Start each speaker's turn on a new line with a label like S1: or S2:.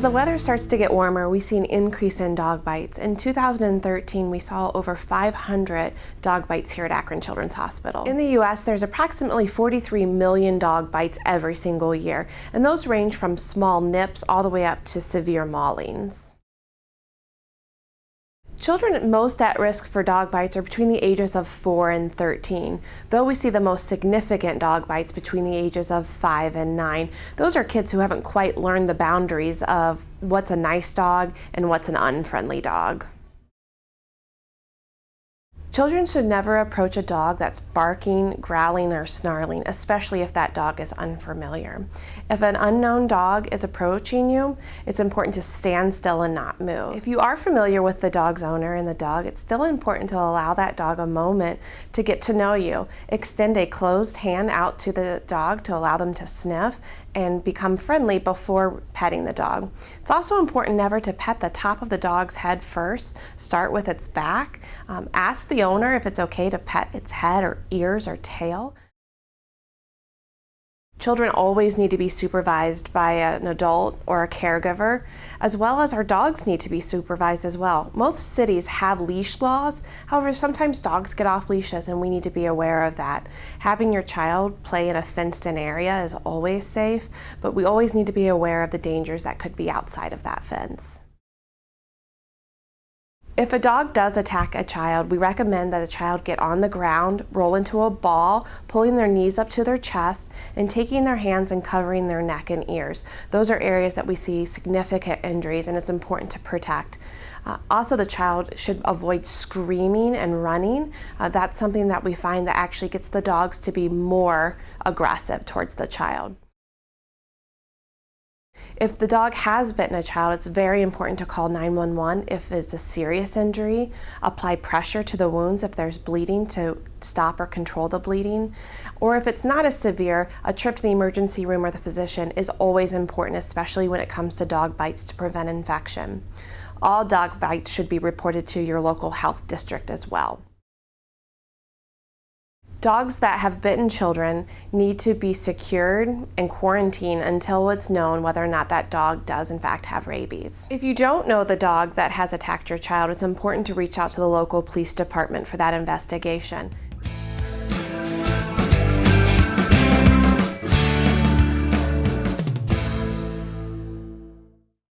S1: the weather starts to get warmer, we see an increase in dog bites. In 2013, we saw over 500 dog bites here at Akron Children's Hospital. In the U.S., there's approximately 43 million dog bites every single year, and those range from small nips all the way up to severe maulings. Children most at risk for dog bites are between the ages of 4 and 13, though we see the most significant dog bites between the ages of 5 and 9. Those are kids who haven't quite learned the boundaries of what's a nice dog and what's an unfriendly dog. Children should never approach a dog that's barking, growling, or snarling, especially if that dog is unfamiliar. If an unknown dog is approaching you, it's important to stand still and not move. If you are familiar with the dog's owner and the dog, it's still important to allow that dog a moment to get to know you. Extend a closed hand out to the dog to allow them to sniff and become friendly before petting the dog. It's also important never to pet the top of the dog's head first. Start with its back. Ask the owner if it's okay to pet its head or ears or tail. Children always need to be supervised by an adult or a caregiver, as well as our dogs need to be supervised as well. Most cities have leash laws, however, sometimes dogs get off leashes and we need to be aware of that. Having your child play in a fenced-in area is always safe, but we always need to be aware of the dangers that could be outside of that fence. If a dog does attack a child, we recommend that the child get on the ground, roll into a ball, pulling their knees up to their chest, and taking their hands and covering their neck and ears. Those are areas that we see significant injuries, and it's important to protect. Also, the child should avoid screaming and running. That's something that we find that actually gets the dogs to be more aggressive towards the child. If the dog has bitten a child, it's very important to call 911 if it's a serious injury. Apply pressure to the wounds if there's bleeding to stop or control the bleeding. Or if it's not as severe, a trip to the emergency room or the physician is always important, especially when it comes to dog bites to prevent infection. All dog bites should be reported to your local health district as well. Dogs that have bitten children need to be secured and quarantined until it's known whether or not that dog does in fact have rabies. If you don't know the dog that has attacked your child, it's important to reach out to the local police department for that investigation.